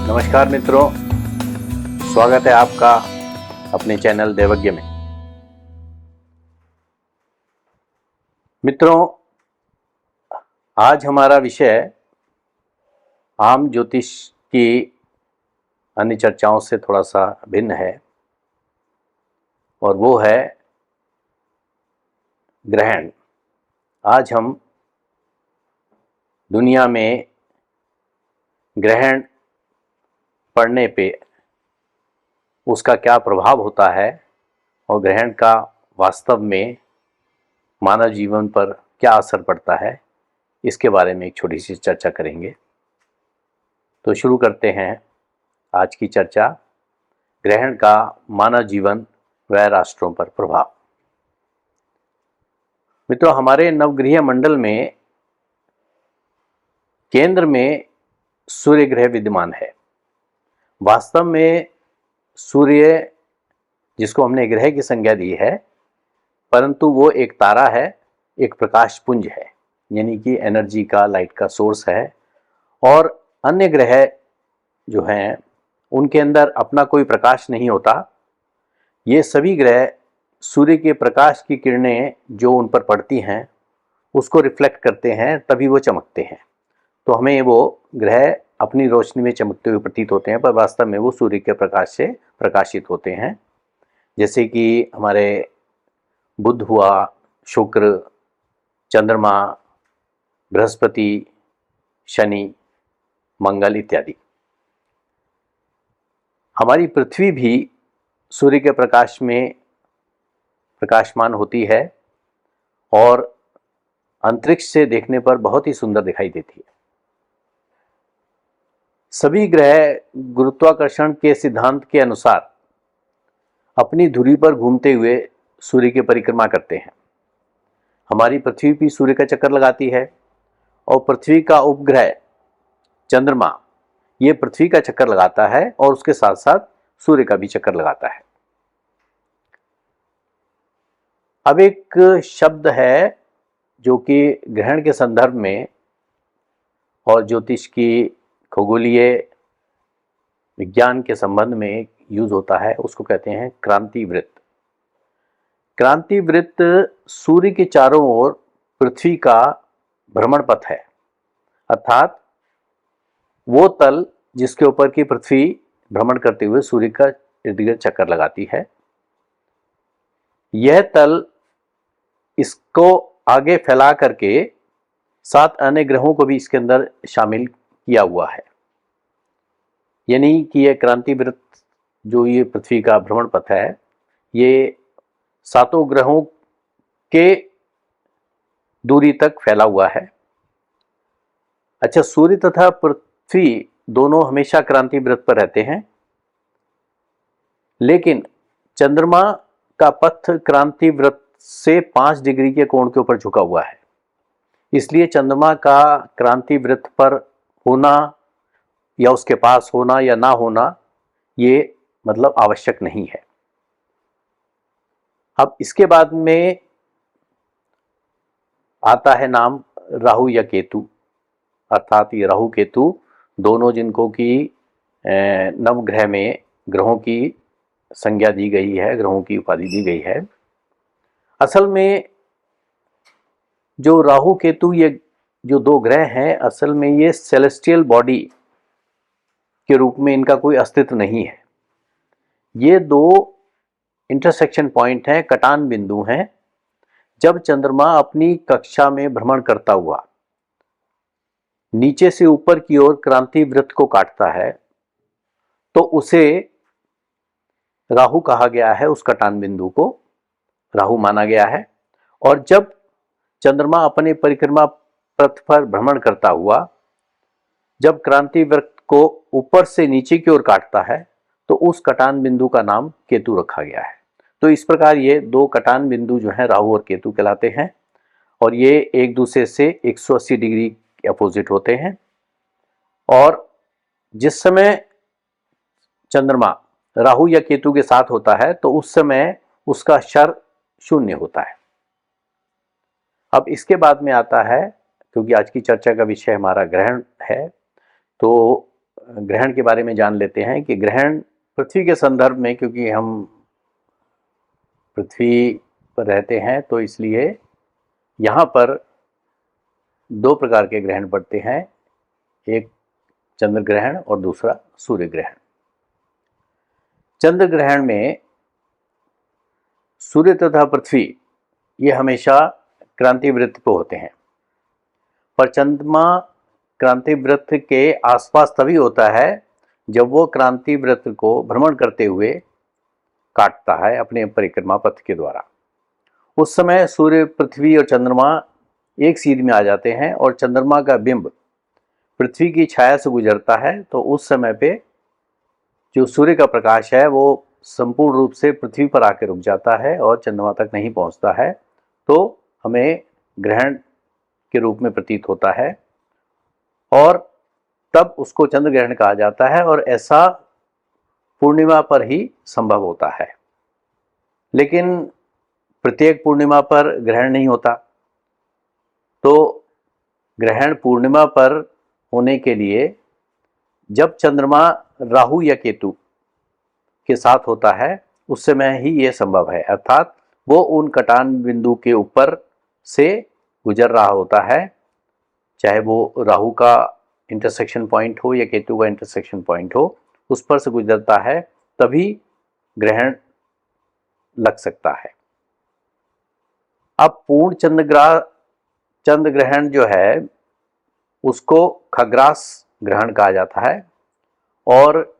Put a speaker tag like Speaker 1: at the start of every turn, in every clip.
Speaker 1: नमस्कार मित्रों, स्वागत है आपका अपने चैनल देवज्ञ में। मित्रों, आज हमारा विषय आम ज्योतिष की अन्य चर्चाओं से थोड़ा सा भिन्न है और वो है ग्रहण। आज हम दुनिया में ग्रहण पड़ने पे उसका क्या प्रभाव होता है और ग्रहण का वास्तव में मानव जीवन पर क्या असर पड़ता है, इसके बारे में एक छोटी सी चर्चा करेंगे। तो शुरू करते हैं आज की चर्चा, ग्रहण का मानव जीवन व राष्ट्रों पर प्रभाव। मित्रों, हमारे नवग्रह मंडल में केंद्र में सूर्य ग्रह विद्यमान है। वास्तव में सूर्य, जिसको हमने ग्रह की संज्ञा दी है, परंतु वो एक तारा है, एक प्रकाश पुंज है, यानी कि एनर्जी का, लाइट का सोर्स है। और अन्य ग्रह जो हैं उनके अंदर अपना कोई प्रकाश नहीं होता। ये सभी ग्रह सूर्य के प्रकाश की किरणें जो उन पर पड़ती हैं उसको रिफ्लेक्ट करते हैं, तभी वो चमकते हैं। तो हमें वो ग्रह अपनी रोशनी में चमकते हुए प्रतीत होते हैं, पर वास्तव में वो सूर्य के प्रकाश से प्रकाशित होते हैं। जैसे कि हमारे बुध हुआ, शुक्र, चंद्रमा, बृहस्पति, शनि, मंगल इत्यादि। हमारी पृथ्वी भी सूर्य के प्रकाश में प्रकाशमान होती है और अंतरिक्ष से देखने पर बहुत ही सुंदर दिखाई देती है। सभी ग्रह गुरुत्वाकर्षण के सिद्धांत के अनुसार अपनी धुरी पर घूमते हुए सूर्य की परिक्रमा करते हैं। हमारी पृथ्वी भी सूर्य का चक्कर लगाती है और पृथ्वी का उपग्रह चंद्रमा ये पृथ्वी का चक्कर लगाता है और उसके साथ साथ सूर्य का भी चक्कर लगाता है। अब एक शब्द है जो कि ग्रहण के संदर्भ में और ज्योतिष की खगोलीय विज्ञान के संबंध में यूज होता है, उसको कहते हैं क्रांति वृत्त। क्रांति वृत्त सूर्य के चारों ओर पृथ्वी का भ्रमण पथ है, अर्थात वो तल जिसके ऊपर की पृथ्वी भ्रमण करते हुए सूर्य का इर्द गिर्द चक्कर लगाती है। यह तल इसको आगे फैला करके 7 अन्य ग्रहों को भी इसके अंदर शामिल किया हुआ है। यानी कि यह क्रांति वृत्त जो ये पृथ्वी का भ्रमण पथ है, ये 7 ग्रहों के दूरी तक फैला हुआ है। अच्छा, सूर्य तथा पृथ्वी दोनों हमेशा क्रांति वृत्त पर रहते हैं, लेकिन चंद्रमा का पथ क्रांति वृत्त से 5 डिग्री के कोण के ऊपर झुका हुआ है। इसलिए चंद्रमा का क्रांति वृत्त पर होना या उसके पास होना या ना होना ये मतलब आवश्यक नहीं है। अब इसके बाद में आता है नाम राहु या केतु, अर्थात ये राहु केतु दोनों जिनको कि नवग्रह में ग्रहों की संज्ञा दी गई है, ग्रहों की उपाधि दी गई है। असल में जो राहु केतु ये जो 2 ग्रह हैं, असल में ये सेलेस्टियल बॉडी के रूप में इनका कोई अस्तित्व नहीं है। ये 2 इंटरसेक्शन पॉइंट हैं, कटान बिंदु हैं। जब चंद्रमा अपनी कक्षा में भ्रमण करता हुआ नीचे से ऊपर की ओर क्रांति वृत्त को काटता है तो उसे राहु कहा गया है, उस कटान बिंदु को राहु माना गया है। और जब चंद्रमा अपने परिक्रमा पथ पर भ्रमण करता हुआ जब क्रांति वृत्त को ऊपर से नीचे की ओर काटता है तो उस कटान बिंदु का नाम केतु रखा गया है। तो इस प्रकार ये 2 कटान बिंदु जो हैं राहु और केतु कहलाते हैं और ये एक दूसरे से 180 डिग्री के अपोजिट होते हैं। और जिस समय चंद्रमा राहु या केतु के साथ होता है तो उस समय उसका शर 0 होता है। अब इसके बाद में आता है, क्योंकि आज की चर्चा का विषय हमारा ग्रहण है, तो ग्रहण के बारे में जान लेते हैं कि ग्रहण पृथ्वी के संदर्भ में, क्योंकि हम पृथ्वी पर रहते हैं तो इसलिए यहाँ पर दो प्रकार के ग्रहण पड़ते हैं, एक चंद्र ग्रहण और दूसरा सूर्य ग्रहण। चंद्र ग्रहण में सूर्य तथा पृथ्वी ये हमेशा क्रांति वृत्त पे होते हैं, पर चंद्रमा क्रांति वृत्त के आसपास तभी होता है जब वो क्रांति वृत्त को भ्रमण करते हुए काटता है अपने परिक्रमा पथ के द्वारा। उस समय सूर्य, पृथ्वी और चंद्रमा एक सीध में आ जाते हैं और चंद्रमा का बिंब पृथ्वी की छाया से गुजरता है, तो उस समय पे जो सूर्य का प्रकाश है वो संपूर्ण रूप से पृथ्वी पर आकर रुक जाता है और चंद्रमा तक नहीं पहुंचता है, तो हमें ग्रहण के रूप में प्रतीत होता है और तब उसको चंद्र ग्रहण कहा जाता है। और ऐसा पूर्णिमा पर ही संभव होता है, लेकिन प्रत्येक पूर्णिमा पर ग्रहण नहीं होता। तो ग्रहण पूर्णिमा पर होने के लिए जब चंद्रमा राहु या केतु के साथ होता है उस समय ही ये संभव है, अर्थात वो उन कटान बिंदु के ऊपर से गुजर रहा होता है, चाहे वो राहु का इंटरसेक्शन पॉइंट हो या केतु का इंटरसेक्शन पॉइंट हो, उस पर से गुजरता है, तभी ग्रहण लग सकता है। अब पूर्ण चंद्र ग्रहण जो है उसको खग्रास ग्रहण कहा जाता है, और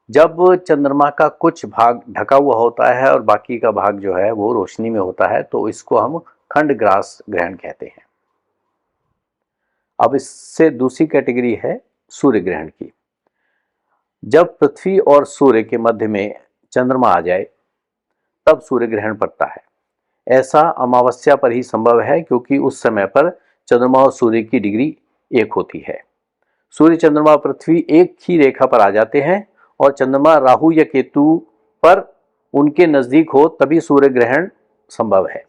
Speaker 1: जब चंद्रमा का कुछ भाग ढका हुआ होता है और बाकी का भाग जो है वो रोशनी में होता है, तो इसको हम खंडग्रास ग्रहण कहते हैं। अब इससे दूसरी कैटेगरी है सूर्य ग्रहण की। जब पृथ्वी और सूर्य के मध्य में चंद्रमा आ जाए तब सूर्य ग्रहण पड़ता है। ऐसा अमावस्या पर ही संभव है, क्योंकि उस समय पर चंद्रमा और सूर्य की डिग्री एक होती है। सूर्य, चंद्रमा, पृथ्वी एक ही रेखा पर आ जाते हैं और चंद्रमा राहु या केतु पर उनके नजदीक हो तभी सूर्य ग्रहण संभव है,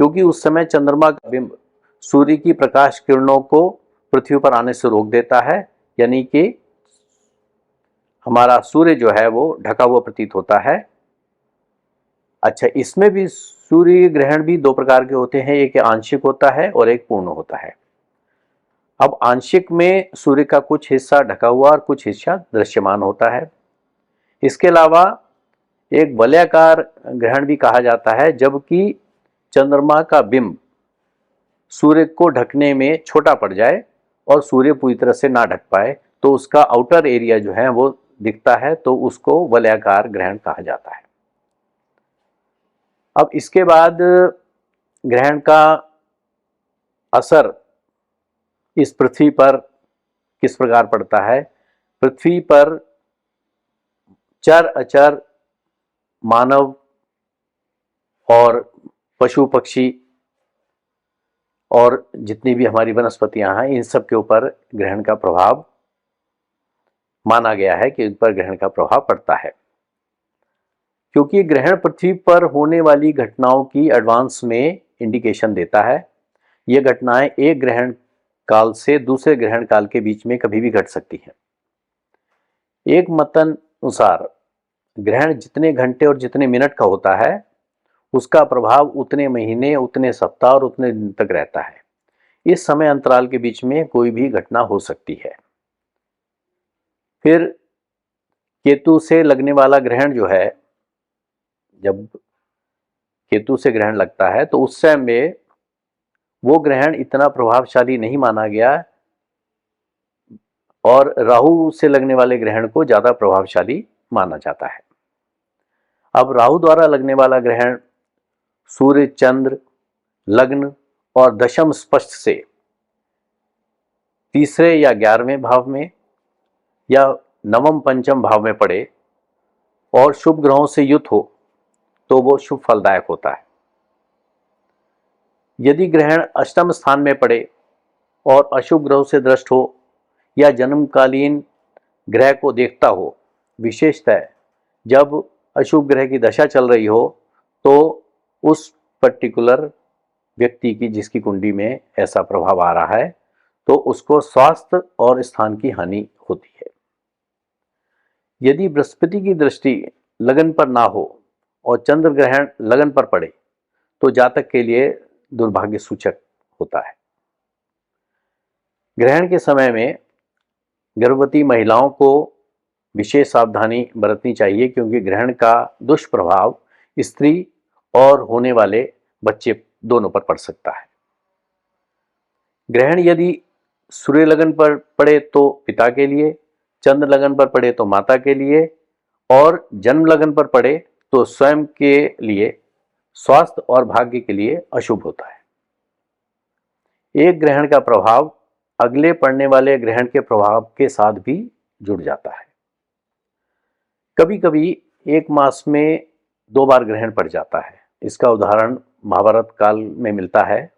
Speaker 1: क्योंकि उस समय चंद्रमा का बिंब सूर्य की प्रकाश किरणों को पृथ्वी पर आने से रोक देता है, यानी कि हमारा सूर्य जो है वो ढका हुआ प्रतीत होता है। अच्छा, इसमें भी सूर्य ग्रहण भी दो प्रकार के होते हैं, एक आंशिक होता है और एक पूर्ण होता है। अब आंशिक में सूर्य का कुछ हिस्सा ढका हुआ और कुछ हिस्सा दृश्यमान होता है। इसके अलावा एक वलयाकार ग्रहण भी कहा जाता है, जबकि चंद्रमा का बिंब सूर्य को ढकने में छोटा पड़ जाए और सूर्य पूरी तरह से ना ढक पाए, तो उसका आउटर एरिया जो है वो दिखता है, तो उसको वलयाकार ग्रहण कहा जाता है। अब इसके बाद ग्रहण का असर इस पृथ्वी पर किस प्रकार पड़ता है। पृथ्वी पर चर अचर, मानव और पशु पक्षी और जितनी भी हमारी वनस्पतियां हैं, इन सब के ऊपर ग्रहण का प्रभाव माना गया है कि इन पर ग्रहण का प्रभाव पड़ता है, क्योंकि ग्रहण पृथ्वी पर होने वाली घटनाओं की एडवांस में इंडिकेशन देता है। ये घटनाएं एक ग्रहण काल से दूसरे ग्रहण काल के बीच में कभी भी घट सकती हैं। एक मतानुसार ग्रहण जितने घंटे और जितने मिनट का होता है उसका प्रभाव उतने महीने, उतने सप्ताह और उतने दिन तक रहता है। इस समय अंतराल के बीच में कोई भी घटना हो सकती है। फिर केतु से लगने वाला ग्रहण जो है, जब केतु से ग्रहण लगता है तो उस समय में वो ग्रहण इतना प्रभावशाली नहीं माना गया और राहु से लगने वाले ग्रहण को ज्यादा प्रभावशाली माना जाता है। अब राहु द्वारा लगने वाला ग्रहण सूर्य, चंद्र, लग्न और दशम स्पष्ट से तीसरे या 11वें भाव में या नवम पंचम भाव में पड़े और शुभ ग्रहों से युत हो तो वो शुभ फलदायक होता है। यदि ग्रहण अष्टम स्थान में पड़े और अशुभ ग्रहों से दृष्ट हो या जन्मकालीन ग्रह को देखता हो, विशेषतः जब अशुभ ग्रह की दशा चल रही हो, तो उस पर्टिकुलर व्यक्ति की जिसकी कुंडली में ऐसा प्रभाव आ रहा है तो उसको स्वास्थ्य और स्थान की हानि होती है। यदि बृहस्पति की दृष्टि लगन पर ना हो और चंद्र ग्रहण लगन पर पड़े तो जातक के लिए दुर्भाग्य सूचक होता है। ग्रहण के समय में गर्भवती महिलाओं को विशेष सावधानी बरतनी चाहिए, क्योंकि ग्रहण का दुष्प्रभाव स्त्री और होने वाले बच्चे दोनों पर पड़ सकता है। ग्रहण यदि सूर्य लगन पर पड़े तो पिता के लिए, चंद्र लगन पर पड़े तो माता के लिए, और जन्म लगन पर पड़े तो स्वयं के लिए, स्वास्थ्य और भाग्य के लिए अशुभ होता है। एक ग्रहण का प्रभाव अगले पड़ने वाले ग्रहण के प्रभाव के साथ भी जुड़ जाता है। कभी कभी एक मास में 2 बार ग्रहण पड़ जाता है। इसका उदाहरण महाभारत काल में मिलता है।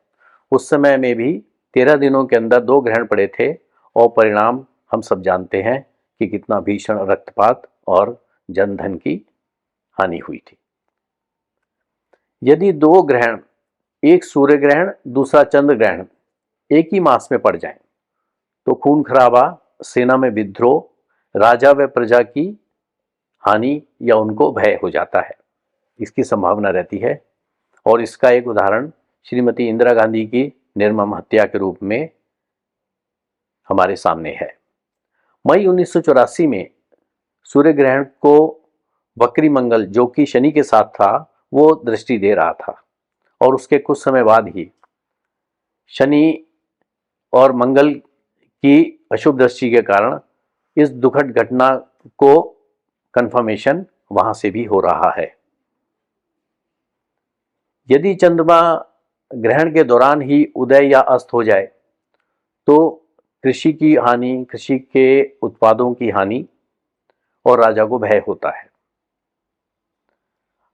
Speaker 1: उस समय में भी 13 दिनों के अंदर 2 ग्रहण पड़े थे और परिणाम हम सब जानते हैं कि कितना भीषण रक्तपात और जन धन की हानि हुई थी। यदि 2 ग्रहण, एक सूर्य ग्रहण दूसरा चंद्र ग्रहण, एक ही मास में पड़ जाएं तो खून खराबा, सेना में विद्रोह, राजा व प्रजा की हानि या उनको भय हो जाता है, इसकी संभावना रहती है। और इसका एक उदाहरण श्रीमती इंदिरा गांधी की निर्मम हत्या के रूप में हमारे सामने है। मई 1984 में सूर्य ग्रहण को वक्री मंगल, जो कि शनि के साथ था, वो दृष्टि दे रहा था और उसके कुछ समय बाद ही शनि और मंगल की अशुभ दृष्टि के कारण इस दुखद घटना को कंफर्मेशन वहां से भी हो रहा है। यदि चंद्रमा ग्रहण के दौरान ही उदय या अस्त हो जाए तो कृषि की हानि, कृषि के उत्पादों की हानि और राजा को भय होता है।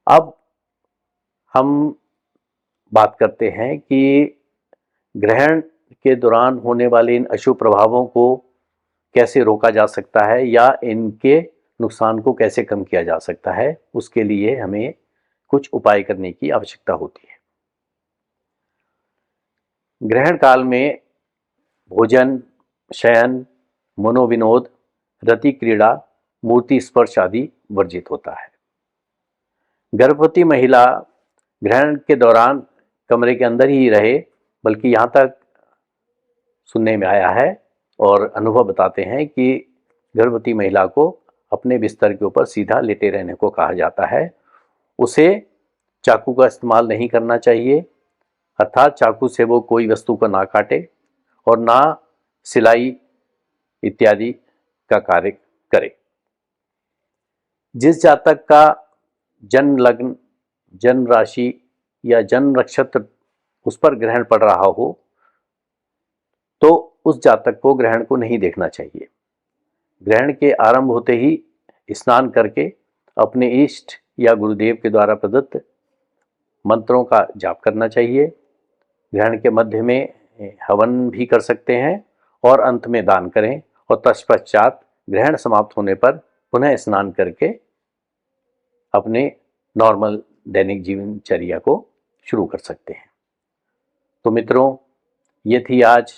Speaker 1: अब हम बात करते हैं कि ग्रहण के दौरान होने वाले इन अशुभ प्रभावों को कैसे रोका जा सकता है या इनके नुकसान को कैसे कम किया जा सकता है। उसके लिए हमें कुछ उपाय करने की आवश्यकता होती है। ग्रहण काल में भोजन, शयन, मनोविनोद, रति क्रीड़ा, मूर्ति स्पर्श आदि वर्जित होता है। गर्भवती महिला ग्रहण के दौरान कमरे के अंदर ही रहे, बल्कि यहाँ तक सुनने में आया है और अनुभव बताते हैं कि गर्भवती महिला को अपने बिस्तर के ऊपर सीधा लेटे रहने को कहा जाता है। उसे चाकू का इस्तेमाल नहीं करना चाहिए, अर्थात चाकू से वो कोई वस्तु को ना काटे और ना सिलाई इत्यादि का कार्य करे। जिस जातक का जन्म लग्न, जन्म राशि या जन्म नक्षत्र उस पर ग्रहण पड़ रहा हो तो उस जातक को ग्रहण को नहीं देखना चाहिए। ग्रहण के आरंभ होते ही स्नान करके अपने इष्ट या गुरुदेव के द्वारा प्रदत्त मंत्रों का जाप करना चाहिए। ग्रहण के मध्य में हवन भी कर सकते हैं और अंत में दान करें और तत्पश्चात ग्रहण समाप्त होने पर पुनः स्नान करके अपने नॉर्मल दैनिक जीवनचर्या को शुरू कर सकते हैं। तो मित्रों, ये थी आज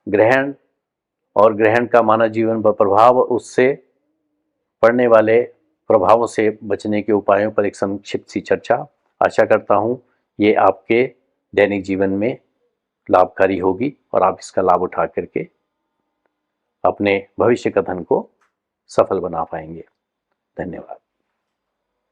Speaker 1: ग्रहण और ग्रहण का मानव जीवन पर प्रभाव, उससे पड़ने वाले प्रभावों से बचने के उपायों पर एक संक्षिप्त सी चर्चा। आशा करता हूँ ये आपके दैनिक जीवन में लाभकारी होगी और आप इसका लाभ उठा करके अपने भविष्य कथन को सफल बना पाएंगे। धन्यवाद।